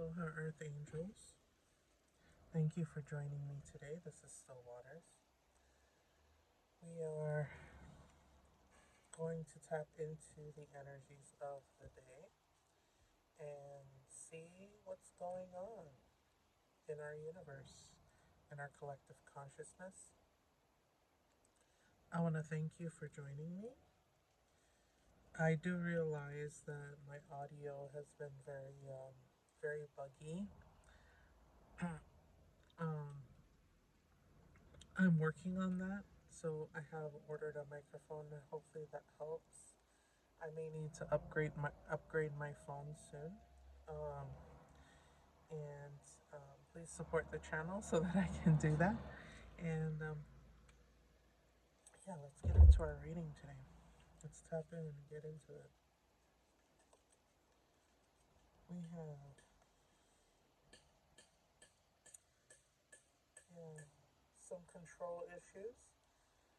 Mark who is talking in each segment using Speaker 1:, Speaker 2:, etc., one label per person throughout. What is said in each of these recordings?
Speaker 1: Aloha Earth Angels. Thank you for joining me today. This is Still Waters. We are going to tap into the energies of the day and see what's going on in our universe, in our collective consciousness. I want to thank you for joining me. I do realize that my audio has been very buggy. um, I'm working on that, so I have ordered a microphone, and hopefully that helps. I may need to upgrade my phone soon. Um, and please support the channel so that I can do that. And yeah, let's get into our reading today. Let's tap in and get into it. We have yeah, some control issues.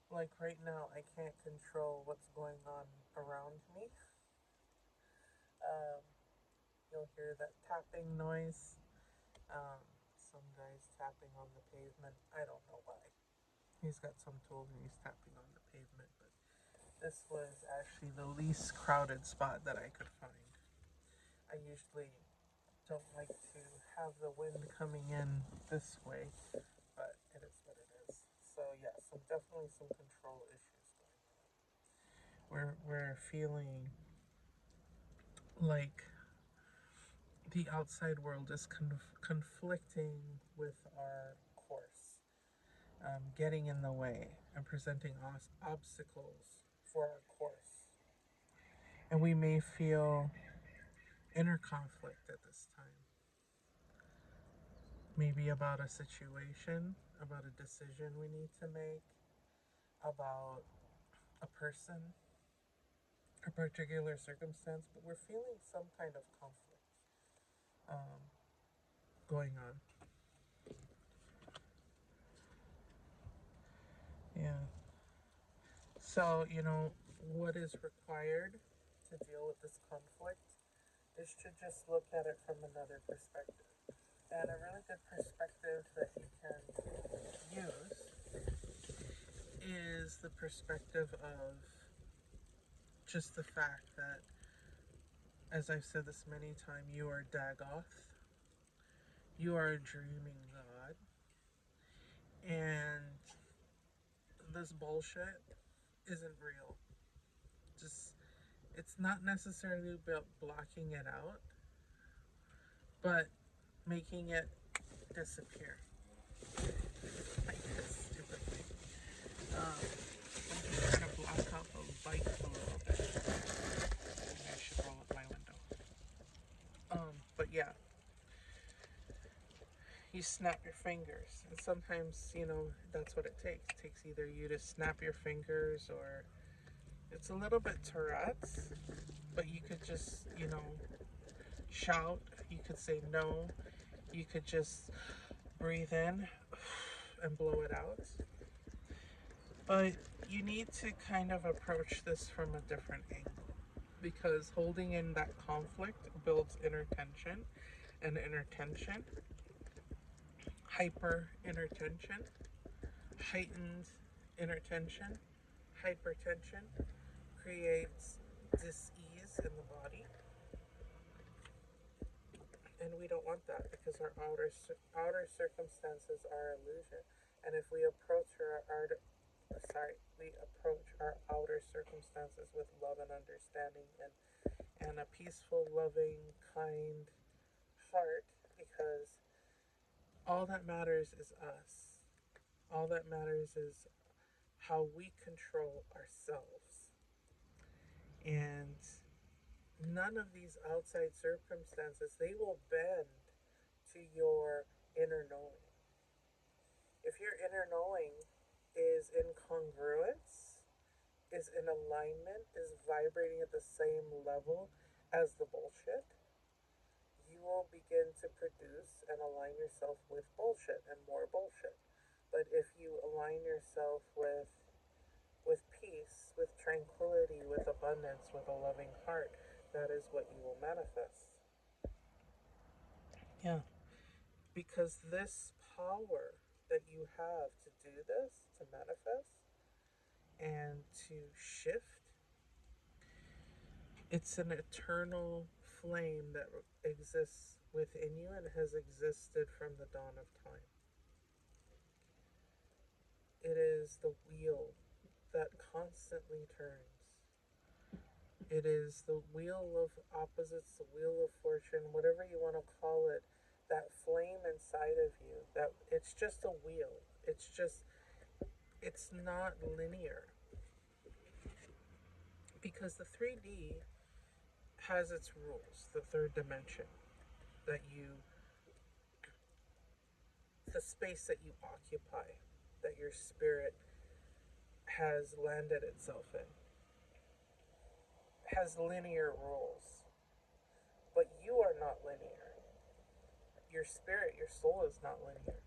Speaker 1: Like right now, I can't control what's going on around me. Um, you'll hear that tapping noise. Um, some guy's tapping on the pavement. I don't know why. He's got some tools and he's tapping on the pavement, but this was actually the least crowded spot that I could find. I usually don't like to have the wind coming in this way, but it is what it is. So yeah, definitely some control issues going on. We're feeling like the outside world is conflicting with our course, getting in the way and presenting obstacles for our course. And we may feel inner conflict at this time. Maybe about a situation, about a decision we need to make, about a person, a particular circumstance, but we're feeling some kind of conflict um, going on. Yeah. So, what is required to deal with this conflict is to just look at it from another perspective. And a really good perspective that you can use is the perspective of just the fact that, as I've said this many times, you are Dagoth, you are a dreaming God, and this bullshit isn't real. Just, it's not necessarily about blocking it out, but making it disappear. Like this stupid thing. I'm just trying to block out those bikes a little bit. Maybe I should roll up my window. But yeah, you snap your fingers. And sometimes, that's what it takes. It takes either you to snap your fingers or it's a little bit Tourette's, but you could just, shout. You could say no. You could just breathe in and blow it out. But you need to kind of approach this from a different angle because holding in that conflict builds inner tension, and inner tension, hyper inner tension, heightened inner tension, hypertension creates dis-ease in the body, and we don't want that because our outer circumstances are illusion. And if we approach our outer circumstances with love and understanding and a peaceful, loving, kind heart, because all that matters is us. All that matters is how we control ourselves. And none of these outside circumstances, they will bend to your inner knowing. If your inner knowing is in congruence, is in alignment, is vibrating at the same level as the bullshit, you will begin to produce and align yourself with bullshit and more bullshit. But if you align yourself with peace, with tranquility, with abundance, with a loving heart, that is what you will manifest. Yeah. Because this power that you have to do this, to manifest and to shift, it's an eternal flame that exists within you and has existed from the dawn of time. It is the wheel that constantly turns. It is the wheel of opposites, the wheel of fortune, whatever you want to call it, that flame inside of you. That it's just a wheel. It's not linear. Because the 3D has its rules, the third dimension, that you the space that you occupy, that your spirit has landed itself in, has linear rules. But you are not linear. Your spirit, your soul is not linear.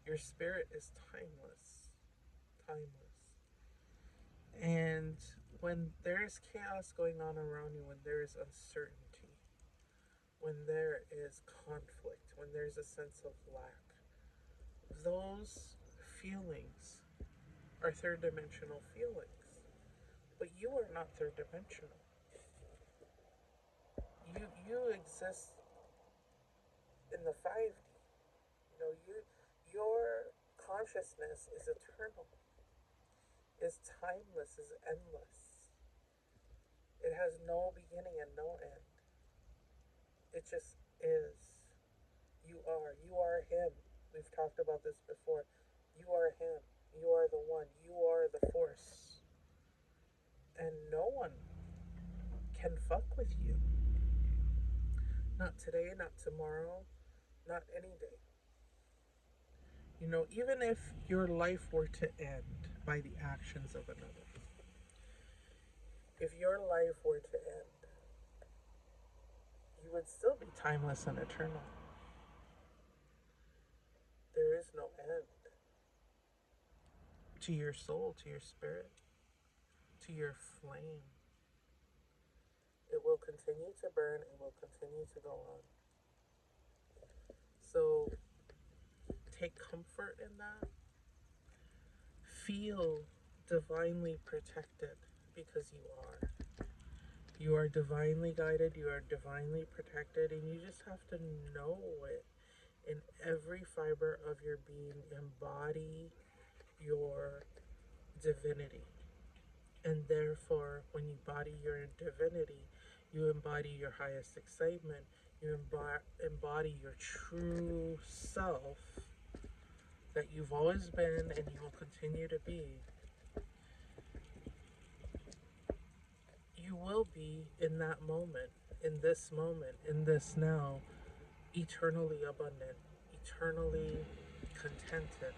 Speaker 1: Your spirit is timeless. Timeless. And when there is chaos going on around you, when there is uncertainty, when there is conflict, when there's a sense of lack, those feelings are third dimensional feelings. But you are not third dimensional. You exist in the 5D. Your consciousness is eternal, is timeless, is endless. It has no beginning and no end. It just is. You are. You are him. We've talked about this before. You are him. You are the one. You are the force. And no one can fuck with you. Not today, not tomorrow, not any day. Even if your life were to end by the actions of another, if your life were to end, you would still be timeless and eternal. There is no end to your soul, to your spirit, to your flame. It will continue to burn, it will continue to go on. So take comfort in that. Feel divinely protected because you are. You are divinely guided, you are divinely protected, and you just have to know it in every fiber of your being. Embody your divinity. And therefore, when you embody your divinity, you embody your highest excitement, you embody your true self that you've always been and you will continue to be. You will be in that moment, in this now, eternally abundant, eternally contented,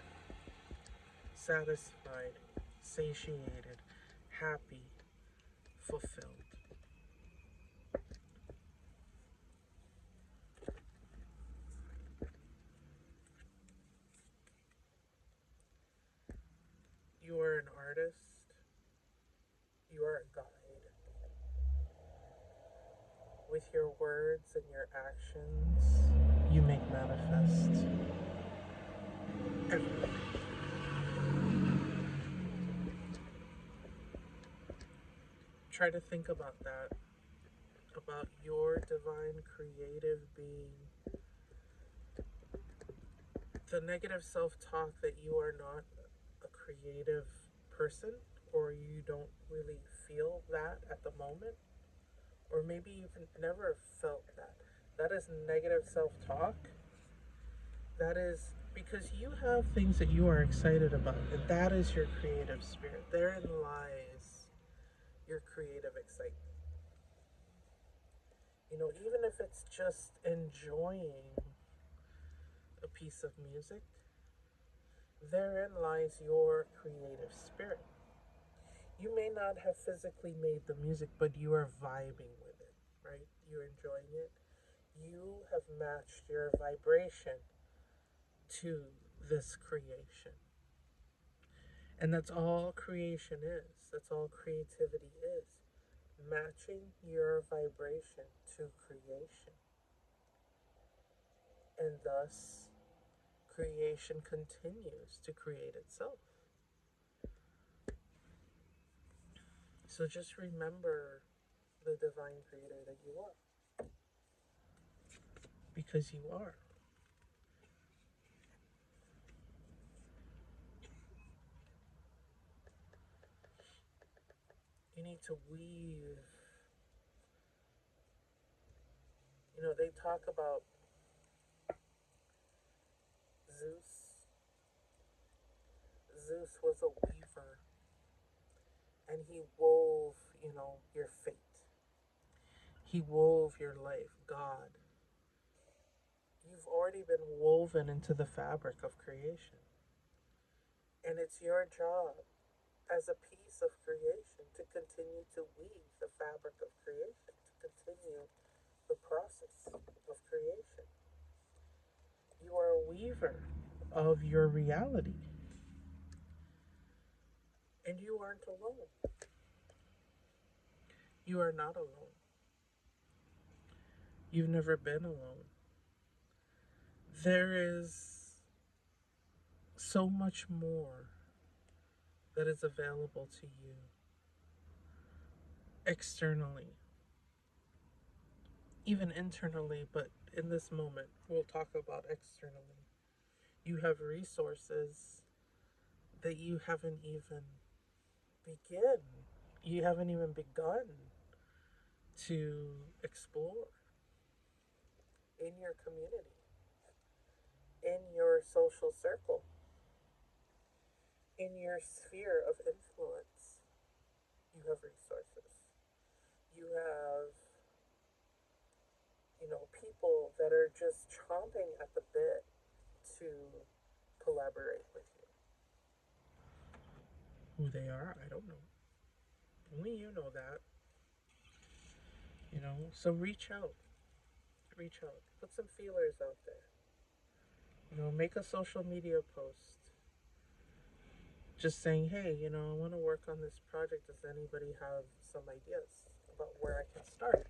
Speaker 1: satisfied, satiated, happy, fulfilled. You are an artist. You are a guide. With your words and your actions, you make manifest everything. Try to think about that, about your divine creative being. The negative self-talk that you are not a creative person, or you don't really feel that at the moment, or maybe you've never felt that. That is negative self-talk. That is because you have things that you are excited about, and that is your creative spirit. Therein lies your creative excitement. Even if it's just enjoying a piece of music, therein lies your creative spirit. You may not have physically made the music, but you are vibing with it, right? You're enjoying it. You have matched your vibration to this creation. And that's all creation is. That's all creativity is. Matching your vibration to creation. And thus, creation continues to create itself. So just remember the divine creator that you are. Because you are. You need to weave. You know, they talk about Zeus. Zeus was a weaver, and he wove, your fate. He wove your life, God. You've already been woven into the fabric of creation. And it's your job as a piece of creation to continue to weave the fabric of creation, to continue the process of creation. You are a weaver of your reality. And you aren't alone. You are not alone. You've never been alone. There is so much more that is available to you externally, even internally, but in this moment, we'll talk about externally. You have resources that you haven't even begun to explore in your community, in your social circle, in your sphere of influence. You have resources. You have, people that are just chomping at the bit to collaborate with you. Who they are, I don't know. Only you know that. So reach out. Reach out. Put some feelers out there. Make a social media post. Just saying, hey, I want to work on this project. Does anybody have some ideas about where I can start?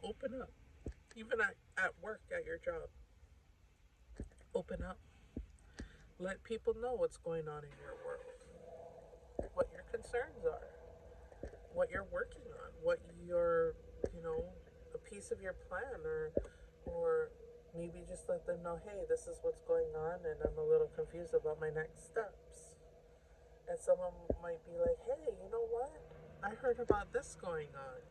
Speaker 1: Open up. Even at work, at your job. Open up. Let people know what's going on in your world, what your concerns are, what you're working on, what your, a piece of your plan, or maybe just let them know, hey, this is what's going on, and I'm a little confused about my next steps. And someone might be like, hey, you know what? I heard about this going on.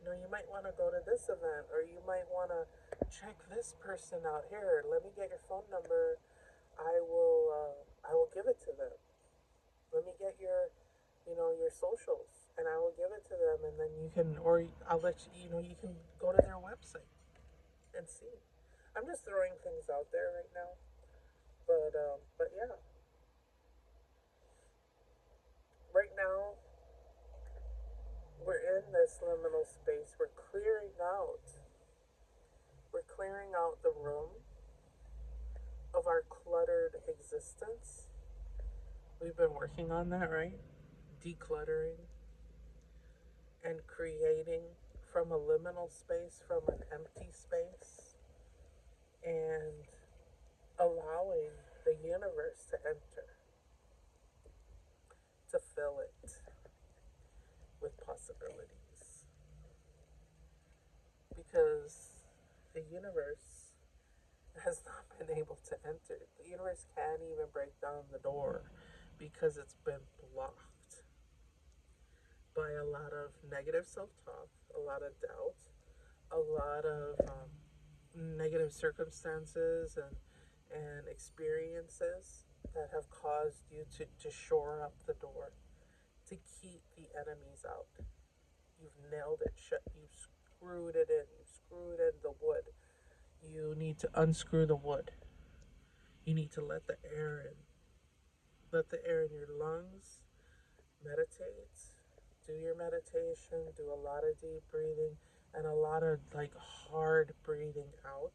Speaker 1: You might want to go to this event, or you might want to check this person out. Here, let me get your phone number. I will give it to them. Let me get your socials, and I will give it to them, and then you can, or I'll let you can go to their website and see. I'm just throwing things out there right now, but yeah, right now we're in this liminal space. We're clearing out the room of our cluttered existence. We've been working on that, right? Decluttering and creating from a liminal space, from an empty space, and allowing the universe to enter, to fill it with possibilities. Because the universe has not been able to enter. The universe can't even break down the door because it's been blocked by a lot of negative self talk, a lot of doubt, a lot of negative circumstances and experiences that have caused you to shore up the door, to keep the enemies out. You've nailed it shut. You've screwed it in. You've screwed in the wood. You need to unscrew the wood. You need to let the air in. Let the air in your lungs. Meditate. Do your meditation. Do a lot of deep breathing and a lot of hard breathing out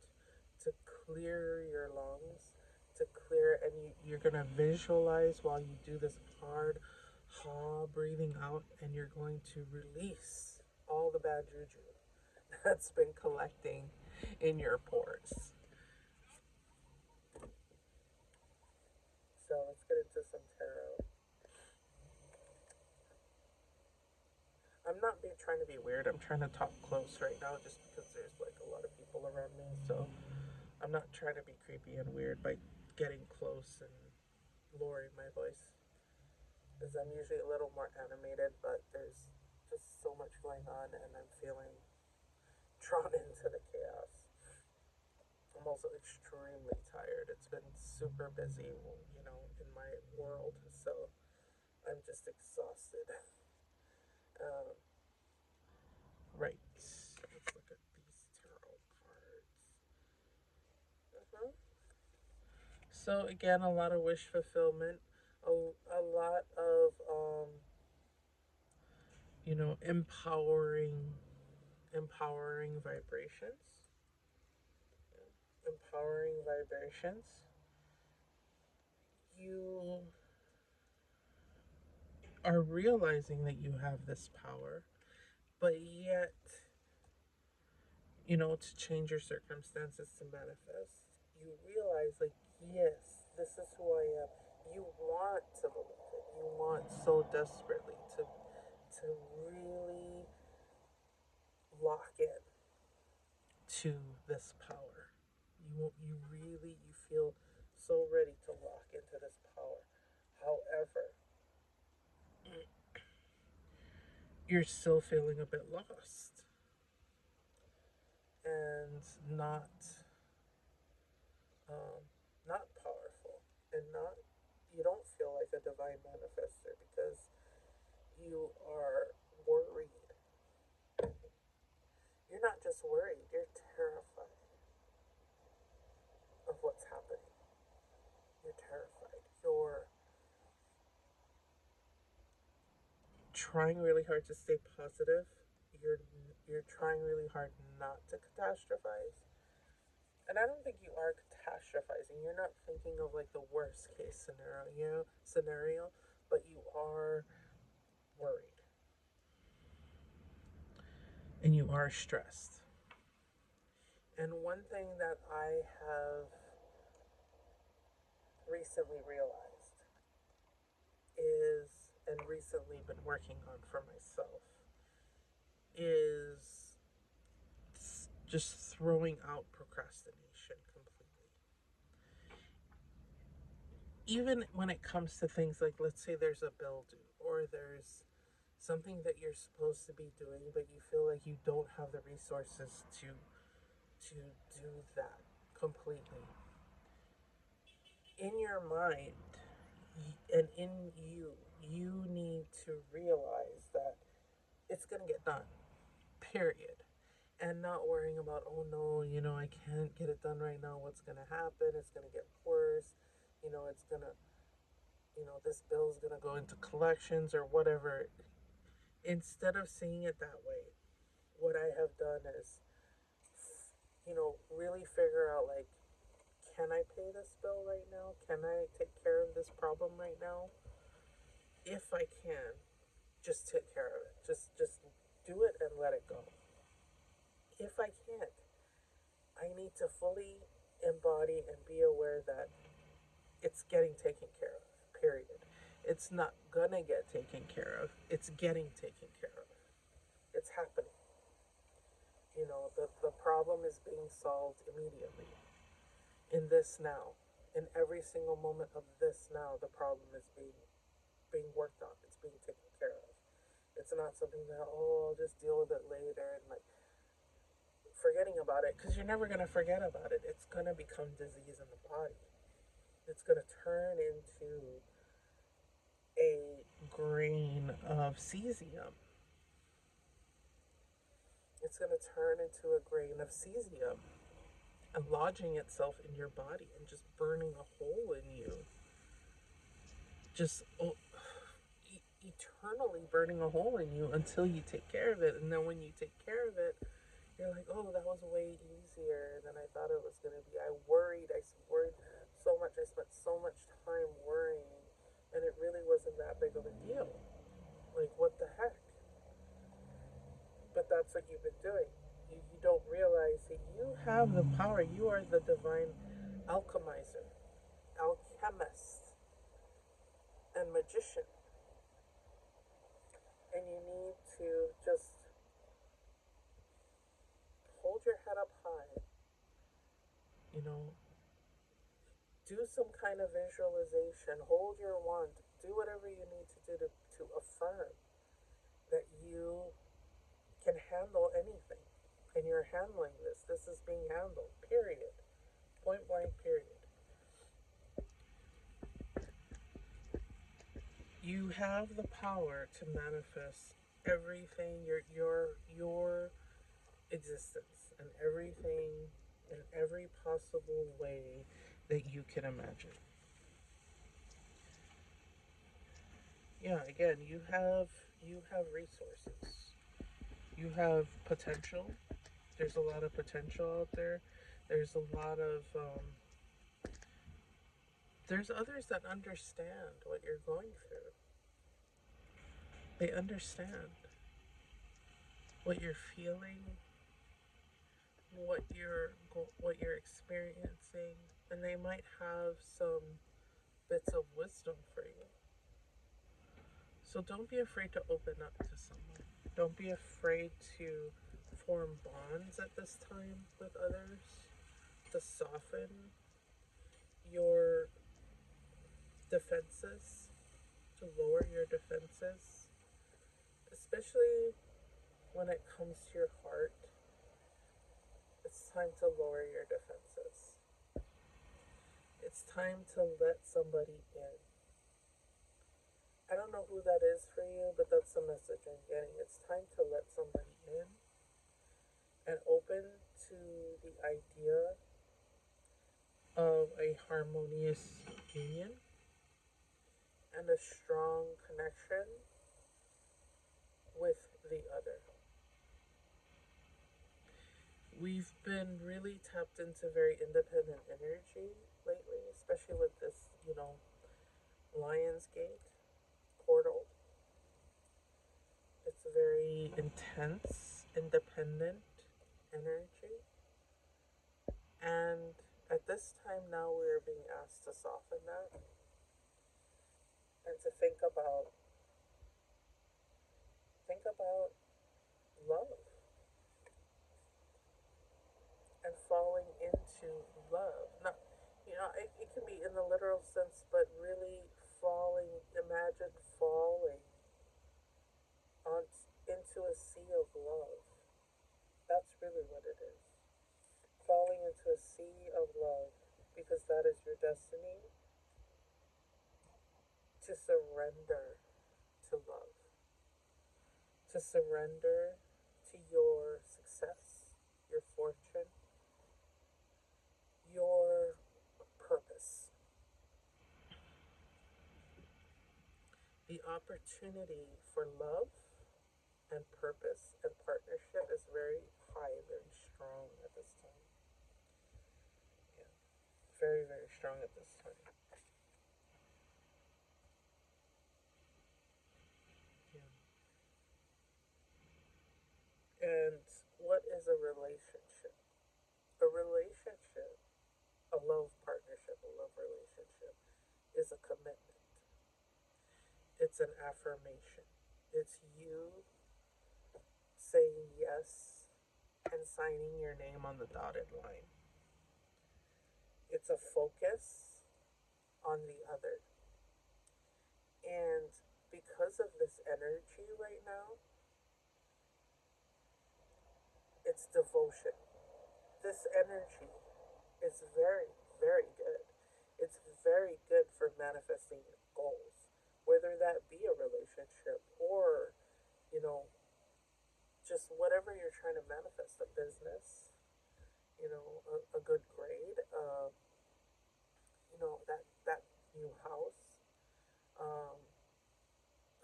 Speaker 1: to clear your lungs, to clear, and you're gonna visualize while you do this hard breathing out, and you're going to release all the bad juju that's been collecting in your pores. not trying to be weird. I'm trying to talk close right now just because there's like a lot of people around me. So I'm not trying to be creepy and weird by getting close and lowering my voice. Because I'm usually a little more animated, but there's just so much going on and I'm feeling drawn into the chaos. I'm also extremely tired. It's been super busy, in my world. So I'm just exhausted. Um, right. Let's look at these tarot cards. Uh-huh. So again, a lot of wish fulfillment, a lot of empowering vibrations, empowering vibrations. You are realizing that you have this power, but yet, to change your circumstances to manifest, you realize, like, yes, this is who I am. You want to believe it. You want so desperately to really lock in to this power. You feel so ready to lock into this power. However, you're still feeling a bit lost and um, not powerful, and not you don't feel like a divine manifester because you are worried. You're not just worried, you're terrified of what's happening. You're terrified. You're trying really hard to stay positive. You're trying really hard not to catastrophize. And I don't think you are catastrophizing. You're not thinking of like the worst case scenario, but you are worried and you are stressed. And one thing that I have recently realized is, and recently been working on for myself, is just throwing out procrastination completely. Even when it comes to things like, let's say there's a bill due, or there's something that you're supposed to be doing, but you feel like you don't have the resources to do that completely. In your mind and in you need to realize that it's going to get done, period. And not worrying about, oh no, I can't get it done right now. What's going to happen? It's going to get worse. It's going to, this bill is going to go into collections or whatever. Instead of seeing it that way, what I have done is, really figure out, like, can I pay this bill right now? Can I take care of this problem right now? If I can, just take care of it. Just do it and let it go. If I can't, I need to fully embody and be aware that it's getting taken care of. Period. It's not gonna get taken care of. It's getting taken care of. It's happening. The problem is being solved immediately. In this now. In every single moment of this now, the problem is being worked on. It's being taken care of. It's not something that, oh, I'll just deal with it later and like forgetting about it, because you're never gonna forget about it. It's gonna become disease in the body. It's gonna turn into a grain of cesium. It's gonna turn into a grain of cesium and lodging itself in your body and just burning a hole in you. Just eternally burning a hole in you until you take care of it. And then when you take care of it, you're like, oh, that was way easier than I thought it was going to be. I worried so much. I spent so much time worrying, and it really wasn't that big of a deal. Like, what the heck? But that's what you've been doing. You don't realize that you have the power. You are the divine alchemizer, alchemist, and magician. And you need to just hold your head up high, you know, do some kind of visualization, hold your wand, do whatever you need to do to affirm that you can handle anything. And you're handling this. This is being handled, period. Point blank, period. You have the power to manifest everything, your existence, and everything in every possible way that you can imagine. Yeah, again, you have resources. You have potential. There's a lot of potential out there. There's a lot of there's others that understand what you're going through. They understand what you're feeling, what you're experiencing, and they might have some bits of wisdom for you. So don't be afraid to open up to someone. Don't be afraid to form bonds at this time with others, to soften your defenses, to lower your defenses, especially when it comes to your heart. It's time to lower your defenses. It's time to let somebody in. I don't know who that is for you, but that's the message I'm getting. It's time to let somebody in and open to the idea of a harmonious union and a strong connection with the other. We've been really tapped into very independent energy lately, especially with this, Lionsgate portal. It's very intense, independent energy. And at this time now, we're being asked to soften that and to think about love and falling into love. Not, it can be in the literal sense, but really falling. Imagine falling on into a sea of love. That's really what it is. Falling into a sea of love, because that is your destiny, to surrender to love, to surrender to your success, your fortune, your purpose. The opportunity for love and purpose and partnership is very high, very strong at this time. Yeah, very, very strong at this time. Yeah. And what is a relationship? A relationship, a love partnership, a love relationship is a commitment. It's an affirmation. It's you saying yes and signing your name on the dotted line. It's a focus on the other. And because of this energy right now, it's devotion. This energy is very, very good. It's very good for manifesting your goals, whether that be a relationship or, you know, just whatever you're trying to manifest, a business, a good grade, that new house, um,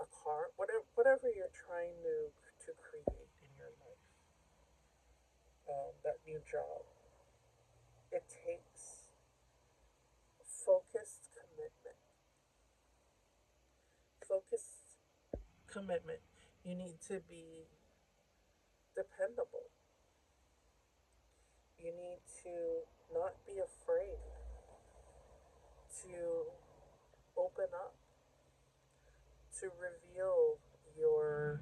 Speaker 1: a car, whatever you're trying to create in your life, that new job. It takes focused commitment. Focused commitment. You need to be dependable. You need to not be afraid to open up, to reveal your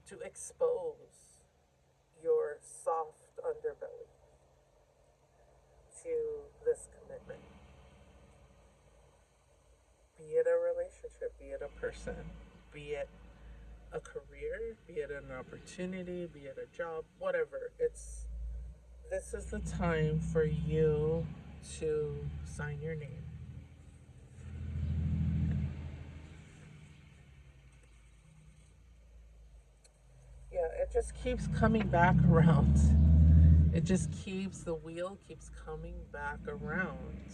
Speaker 1: to expose your soft underbelly to this commitment. Be it a relationship, be it a person, be it a career, be it an opportunity, be it a job, whatever. This is the time for you to sign your name. Yeah, it just keeps coming back around. It just keeps, the wheel keeps coming back around.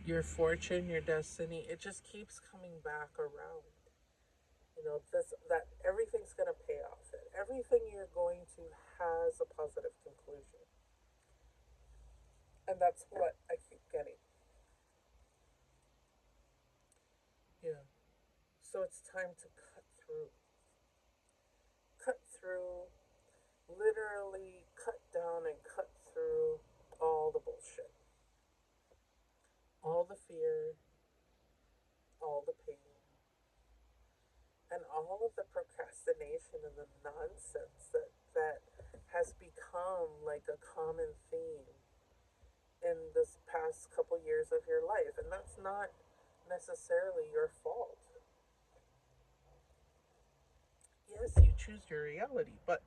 Speaker 1: Your fortune, your destiny, it just keeps coming back around. This, that everything's going to pay off. Everything you're going to has a positive conclusion. And that's what I keep getting. Yeah. So it's time to cut through. Cut through, literally cut down and cut through all the bullshit, all the fear, all the pain, and all of the procrastination and the nonsense that has become like a common theme in this past couple years of your life. And that's not necessarily your fault. Yes, you choose your reality, but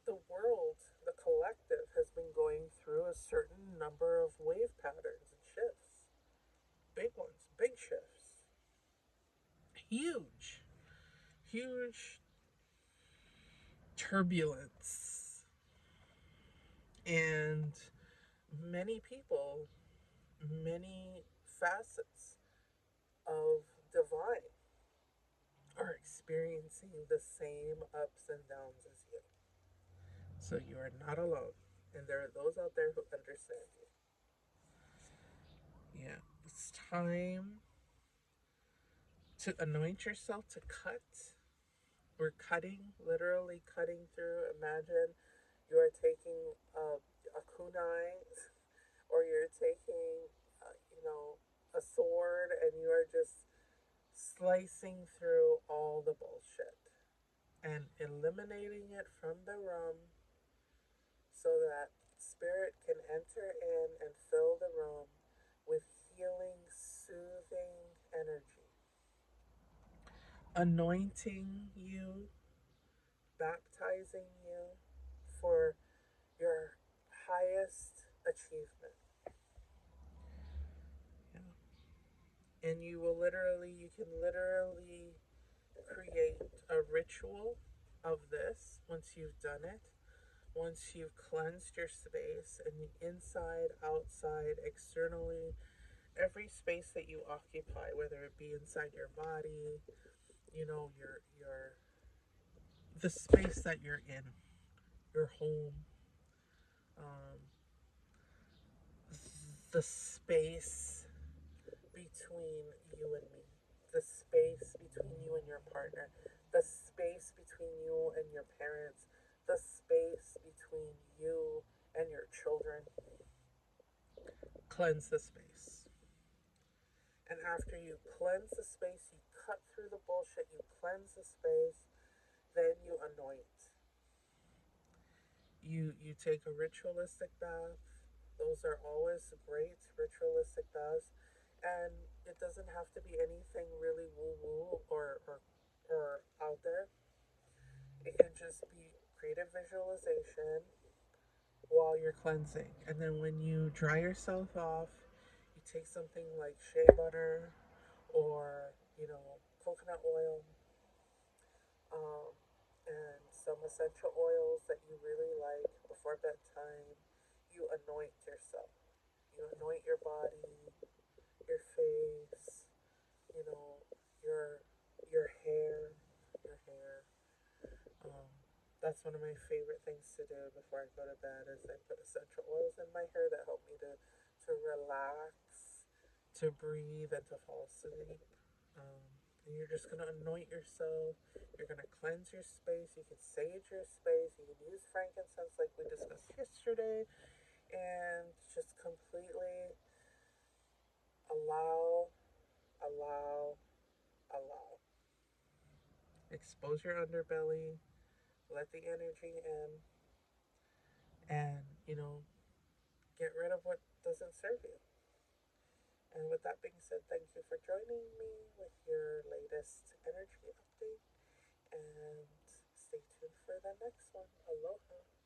Speaker 1: the world, the collective, has been going through a certain number of wave patterns and shifts. Big ones, big shifts. Huge, huge turbulence. And many people, many facets of divine are experiencing the same ups and downs as you. So you are not alone. And there are those out there who understand you. Yeah. It's time to anoint yourself to cut. We're cutting, literally cutting through. Imagine you're taking a kunai, or you're taking, a sword, and you are just slicing through all the bullshit and eliminating it from the room so that spirit can enter in and fill the room with healing, soothing energy, anointing you, baptizing you for your highest achievement. Yeah. And you can literally create a ritual of this once you've done it. Once you've cleansed your space, and the inside, outside, externally, every space that you occupy, whether it be inside your body, your the space that you're in, your home, um, the space between you and me, the space between you and your partner, the space between you and your parents, the space between you and your children. Cleanse the space. And after you cleanse the space, you cut through the bullshit, you cleanse the space, then you anoint. You take a ritualistic bath. Those are always great ritualistic baths. And it doesn't have to be anything really woo woo or out there. It can just be creative visualization while you're cleansing. And then when you dry yourself off, you take something like shea butter or, coconut oil, um, and some essential oils that you really like before bedtime. You anoint yourself. You anoint your body, your face, you know, your your hair, your hair. Um, that's one of my favorite things to do before I go to bed is I put essential oils in my hair that help me to relax, to breathe, and to fall asleep. Um, and you're just gonna anoint yourself. You're gonna cleanse your space. You can sage your space. You can use frankincense like we discussed yesterday, and just completely allow, allow, allow. Expose your underbelly, let the energy in, and, get rid of what doesn't serve you. And with that being said, thank you for joining me with your latest energy update, and stay tuned for the next one. Aloha.